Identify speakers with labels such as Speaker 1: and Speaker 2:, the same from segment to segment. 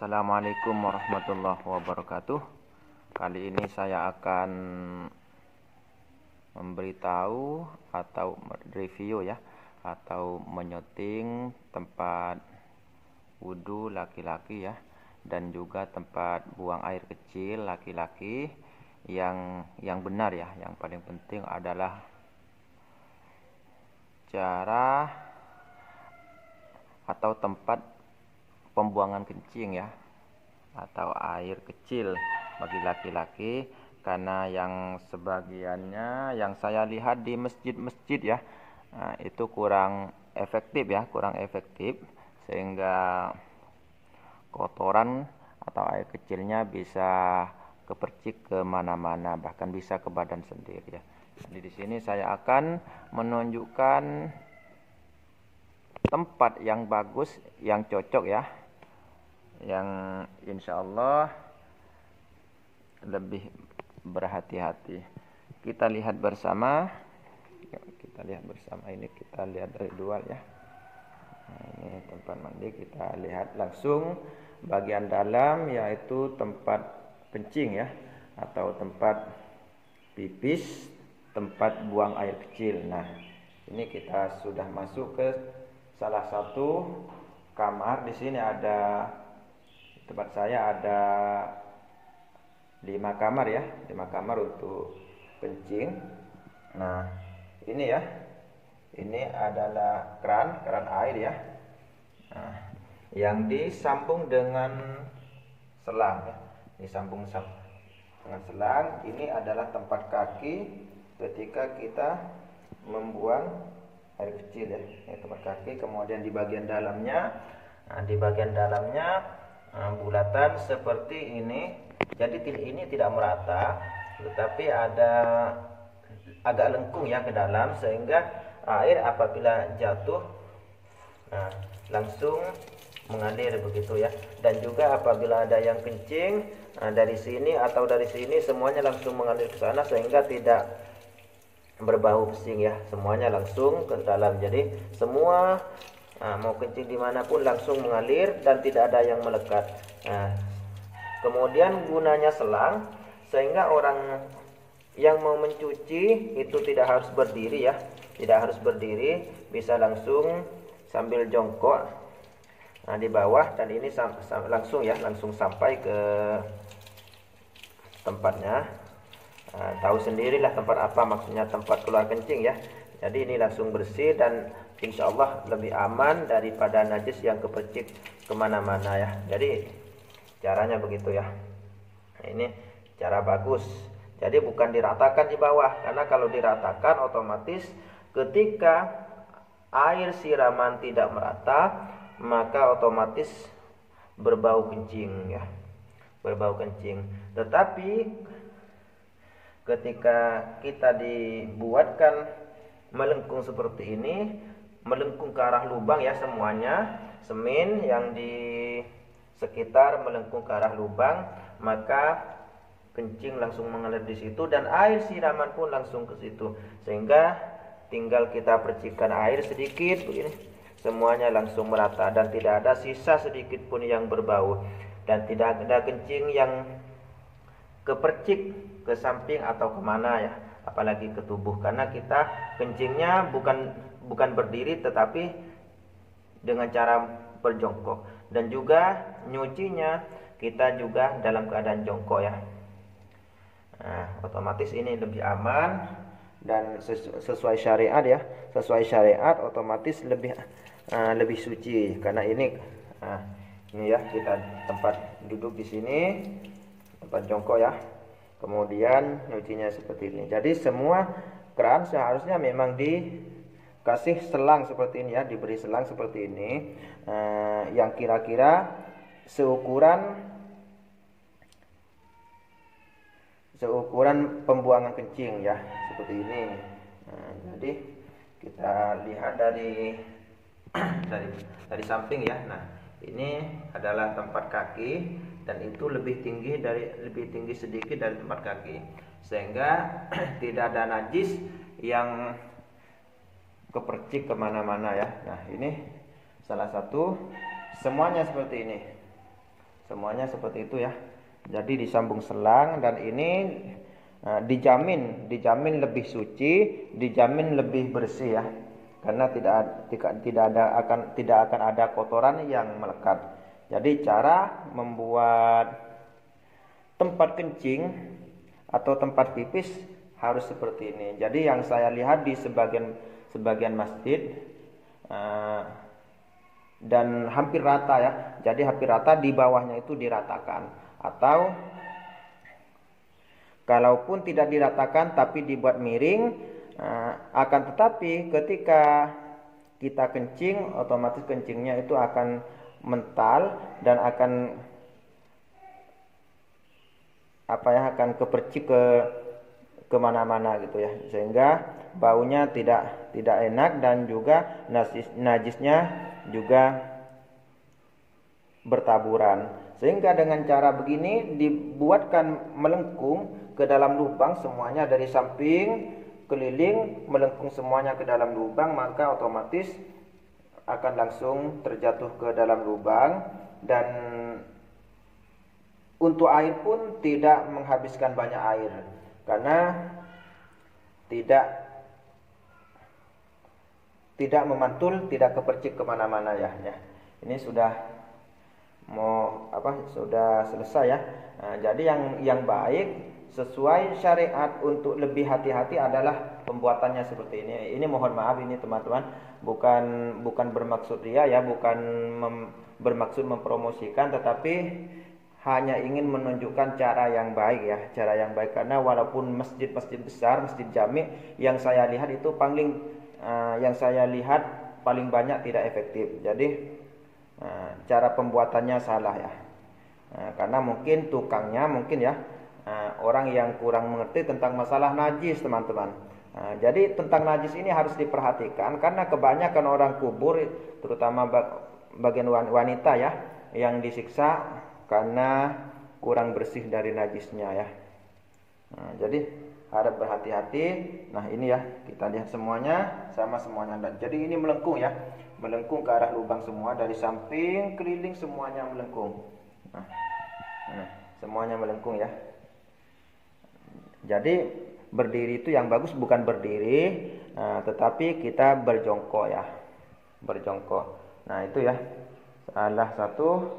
Speaker 1: Assalamualaikum warahmatullahi wabarakatuh. Kali ini saya akan memberitahu atau review ya, atau menyuting tempat wudhu laki-laki ya, dan juga tempat buang air kecil laki-laki yang benar ya. Yang paling penting adalah cara atau tempat pembuangan kencing ya, atau air kecil bagi laki-laki, karena yang sebagiannya yang saya lihat di masjid-masjid ya, itu kurang efektif ya, sehingga kotoran atau air kecilnya bisa kepercik kemana-mana, bahkan bisa ke badan sendiri ya. Jadi di sini saya akan menunjukkan tempat yang bagus, yang cocok ya, yang insya Allah lebih berhati-hati. Kita lihat bersama. Ini kita lihat dari luar ya. Nah, ini tempat mandi, kita lihat langsung bagian dalam, yaitu tempat kencing ya, atau tempat pipis, tempat buang air kecil. Nah, ini kita sudah masuk ke salah satu kamar. Di sini tempat saya ada 5 kamar ya, 5 kamar untuk kencing. Nah, ini ya, ini adalah keran air ya, nah, yang disambung dengan selang ya, disambung dengan selang. Ini adalah tempat kaki ketika kita membuang air kecil ya, ini tempat kaki. Kemudian di bagian dalamnya, bulatan seperti ini. Jadi ini tidak merata, tetapi ada agak lengkung ya ke dalam, sehingga air apabila jatuh langsung mengalir begitu ya. Dan juga apabila ada yang kencing dari sini atau dari sini, semuanya langsung mengalir ke sana, sehingga tidak berbau pesing ya, semuanya langsung ke dalam. Jadi semua mau kencing dimanapun langsung mengalir dan tidak ada yang melekat. Kemudian gunanya selang, sehingga orang yang mau mencuci itu tidak harus berdiri ya, bisa langsung sambil jongkok di bawah, dan ini langsung sampai ke tempatnya. Tahu sendirilah tempat apa maksudnya, tempat keluar kencing ya. Jadi ini langsung bersih dan insya Allah lebih aman daripada najis yang kepercik kemana-mana ya. Jadi caranya begitu ya. Nah, ini cara bagus. Jadi bukan diratakan di bawah, karena kalau diratakan otomatis ketika air siraman tidak merata, maka otomatis berbau kencing ya, berbau kencing. Tetapi ketika kita dibuatkan melengkung seperti ini, melengkung ke arah lubang ya, semuanya semen yang di sekitar melengkung ke arah lubang, maka kencing langsung mengalir di situ dan air siraman pun langsung ke situ, sehingga tinggal kita percikan air sedikit begini, semuanya langsung merata dan tidak ada sisa sedikit pun yang berbau, dan tidak ada kencing yang kepercik ke samping atau kemana ya, apalagi ke tubuh, karena kita kencingnya bukan berdiri, tetapi dengan cara berjongkok. Dan juga nyucinya kita juga dalam keadaan jongkok ya. Nah, otomatis ini lebih aman dan sesuai syariat ya, otomatis lebih suci, karena ini ya, kita tempat duduk di sini, tempat jongkok ya. Kemudian nyucinya seperti ini. Jadi semua keran seharusnya memang dikasih selang seperti ini ya, diberi selang seperti ini, yang kira-kira seukuran pembuangan kencing ya, seperti ini. Jadi kita lihat dari samping ya. Nah, ini adalah tempat kaki, dan itu lebih tinggi sedikit dari tempat kaki, sehingga tidak ada najis yang kepercik kemana-mana ya. Nah, ini salah satu, semuanya seperti ini. Semuanya seperti itu ya. Jadi disambung selang, dan ini dijamin lebih suci, dijamin lebih bersih ya. Karena tidak akan ada kotoran yang melekat. Jadi cara membuat tempat kencing atau tempat pipis harus seperti ini. Jadi yang saya lihat di sebagian masjid dan hampir rata ya. Jadi hampir rata, di bawahnya itu diratakan, atau kalaupun tidak diratakan tapi dibuat miring, akan tetapi ketika kita kencing, otomatis kencingnya itu akan mental dan akan akan kepercik ke kemana-mana gitu ya, sehingga baunya tidak enak, dan juga najisnya juga bertaburan. Sehingga dengan cara begini dibuatkan melengkung ke dalam lubang semuanya, dari samping keliling melengkung semuanya ke dalam lubang, maka otomatis akan langsung terjatuh ke dalam lubang. Dan untuk air pun tidak menghabiskan banyak air, karena tidak memantul, tidak kepercik kemana-mana ya. Ini sudah sudah selesai ya. Nah, jadi yang baik sesuai syariat untuk lebih hati-hati adalah pembuatannya seperti ini. Ini mohon maaf ini teman-teman, bukan bermaksud ria ya, bukan bermaksud mempromosikan, tetapi hanya ingin menunjukkan cara yang baik ya, cara yang baik. Karena walaupun masjid-masjid besar, masjid jami yang saya lihat itu paling banyak tidak efektif. Jadi cara pembuatannya salah ya. Karena mungkin tukangnya orang yang kurang mengerti tentang masalah najis teman-teman. Jadi tentang najis ini harus diperhatikan, karena kebanyakan orang kubur, terutama bagian wanita ya, yang disiksa karena kurang bersih dari najisnya ya. Jadi harap berhati-hati. Nah ini ya, kita lihat semuanya sama semuanya. Jadi ini melengkung ya, melengkung ke arah lubang semua, dari samping keliling semuanya melengkung. Semuanya melengkung ya. Jadi berdiri itu yang bagus bukan berdiri, tetapi kita berjongkok ya, berjongkok. Nah itu ya, salah satu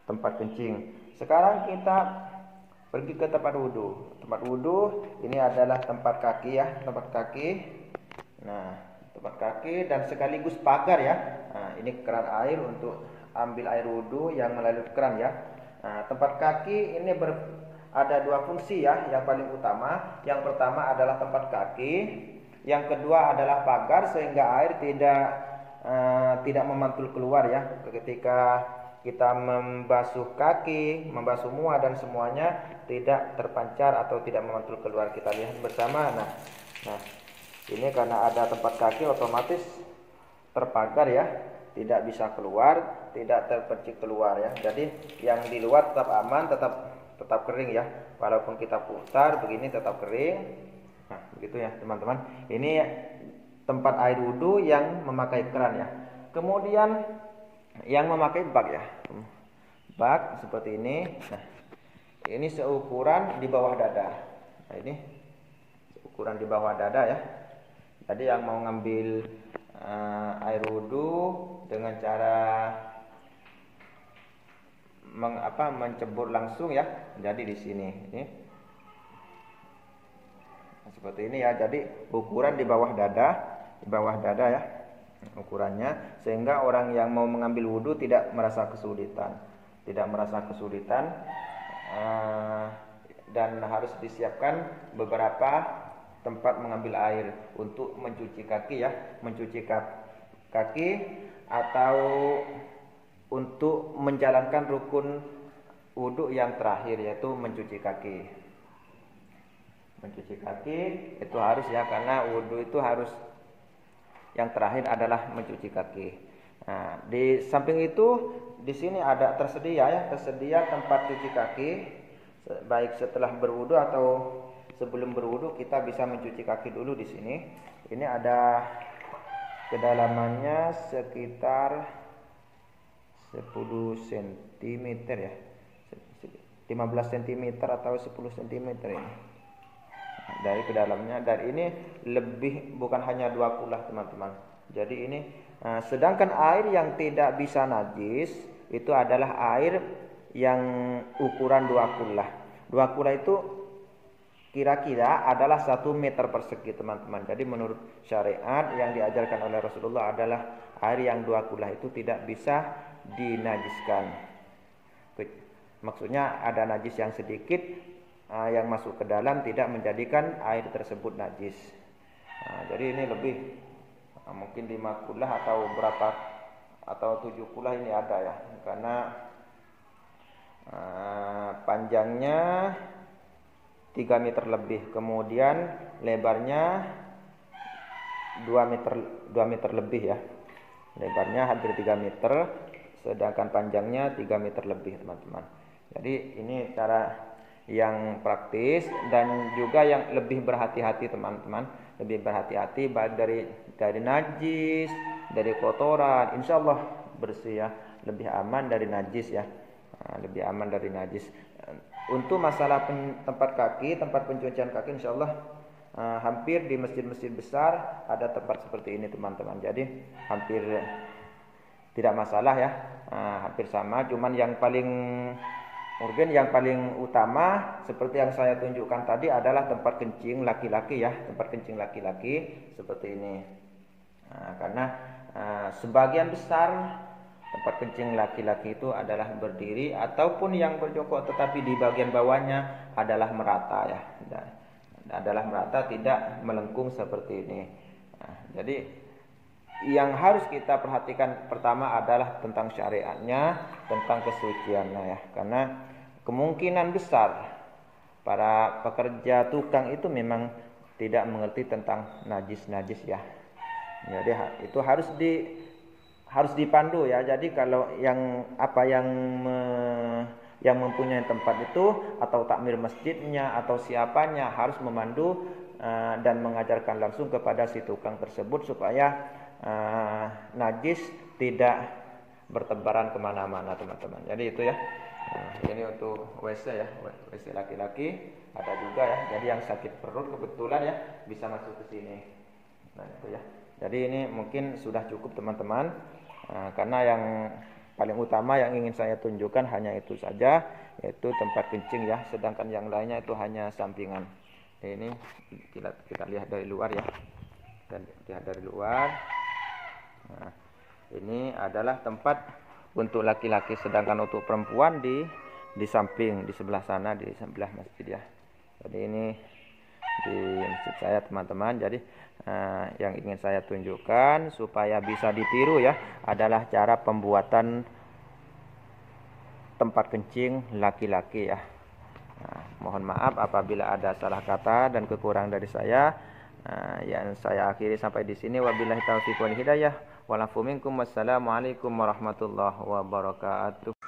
Speaker 1: tempat kencing. Sekarang kita pergi ke tempat wudhu. Tempat wudhu ini adalah tempat kaki ya, tempat kaki. Nah, tempat kaki dan sekaligus pagar ya. Nah, ini keran air untuk ambil air wudhu yang melalui keran ya. Nah, tempat kaki ini ada dua fungsi ya. Yang paling utama, yang pertama adalah tempat kaki, yang kedua adalah pagar, sehingga air tidak memantul keluar ya. Ketika kita membasuh kaki, membasuh muah dan semuanya tidak terpancar atau tidak memantul keluar. Kita lihat bersama. Nah, ini karena ada tempat kaki otomatis terpagar ya, tidak bisa keluar, tidak terpercik keluar ya. Jadi yang di luar tetap aman, tetap kering ya. Walaupun kita putar begini tetap kering. Nah, begitu ya teman-teman. Ini tempat air wudhu yang memakai keran ya. Kemudian yang memakai bak ya, bak seperti ini. Nah, ini seukuran di bawah dada. Nah, ini ukuran di bawah dada ya. Jadi yang mau ngambil air wudhu dengan cara mencebur langsung ya. Jadi di sini ini seperti ini ya. Jadi ukuran di bawah dada ya ukurannya, sehingga orang yang mau mengambil wudhu tidak merasa kesulitan, dan harus disiapkan beberapa tempat mengambil air untuk mencuci kaki ya, mencuci kaki atau untuk menjalankan rukun wudhu yang terakhir, yaitu mencuci kaki. Mencuci kaki itu harus ya, karena wudhu itu harus yang terakhir adalah mencuci kaki. Nah, di samping itu di sini ada tersedia tempat cuci kaki, baik setelah berwudu atau sebelum berwudu kita bisa mencuci kaki dulu di sini. Ini ada kedalamannya sekitar 10 cm ya, 15 cm atau 10 cm ini dari ke dalamnya. Dan ini lebih, bukan hanya 2 kulah teman-teman. Jadi ini sedangkan air yang tidak bisa najis itu adalah air yang ukuran 2 kulah. 2 kulah itu kira-kira adalah 1 meter persegi teman-teman. Jadi menurut syariat yang diajarkan oleh Rasulullah adalah air yang 2 kulah itu tidak bisa dinajiskan. Maksudnya ada najis yang sedikit yang masuk ke dalam tidak menjadikan air tersebut najis. Jadi ini lebih mungkin 5 kulah atau berapa, atau 7 kulah ini ada ya, karena panjangnya 3 meter lebih, kemudian lebarnya 2 meter lebih ya. Lebarnya hampir 3 meter, sedangkan panjangnya 3 meter lebih teman-teman. Jadi ini cara yang praktis dan juga yang lebih berhati-hati teman-teman, lebih berhati-hati baik dari najis, dari kotoran, insya Allah bersih ya, lebih aman dari najis ya, lebih aman dari najis. Untuk masalah tempat kaki, tempat pencucian kaki, insya Allah hampir di masjid-masjid besar ada tempat seperti ini teman-teman. Jadi hampir tidak masalah ya, hampir sama. Cuman yang paling urgen, yang paling utama seperti yang saya tunjukkan tadi adalah tempat kencing laki-laki ya, tempat kencing laki-laki seperti ini. Karena sebagian besar tempat kencing laki-laki itu adalah berdiri ataupun yang berjongkok, tetapi di bagian bawahnya adalah merata ya, adalah merata, tidak melengkung seperti ini. Jadi yang harus kita perhatikan pertama adalah tentang syariatnya, tentang kesuciannya ya, karena kemungkinan besar para pekerja tukang itu memang tidak mengerti tentang najis-najis ya. Jadi itu harus dipandu ya. Jadi kalau yang mempunyai tempat itu atau takmir masjidnya atau siapanya harus memandu dan mengajarkan langsung kepada si tukang tersebut supaya najis tidak bertebaran kemana-mana teman-teman. Jadi itu ya. Ini untuk WC ya, WC laki-laki ada juga ya. Jadi yang sakit perut kebetulan ya bisa masuk ke sini. Nah itu ya. Jadi ini mungkin sudah cukup teman-teman. Karena yang paling utama yang ingin saya tunjukkan hanya itu saja, yaitu tempat kencing ya. Sedangkan yang lainnya itu hanya sampingan. Ini kita lihat dari luar ya. Dan lihat dari luar. Nah, ini adalah tempat untuk laki-laki, sedangkan untuk perempuan di samping, di sebelah sana, di sebelah masjid ya. Jadi ini di masjid saya teman-teman. Jadi yang ingin saya tunjukkan supaya bisa ditiru ya adalah cara pembuatan tempat kencing laki-laki ya. Mohon maaf apabila ada salah kata dan kekurangan dari saya. Yang saya akhiri sampai di sini. Wabillahi taufiq wal hidayah. Walafu minkum. Wassalamualaikum warahmatullahi wabarakatuh.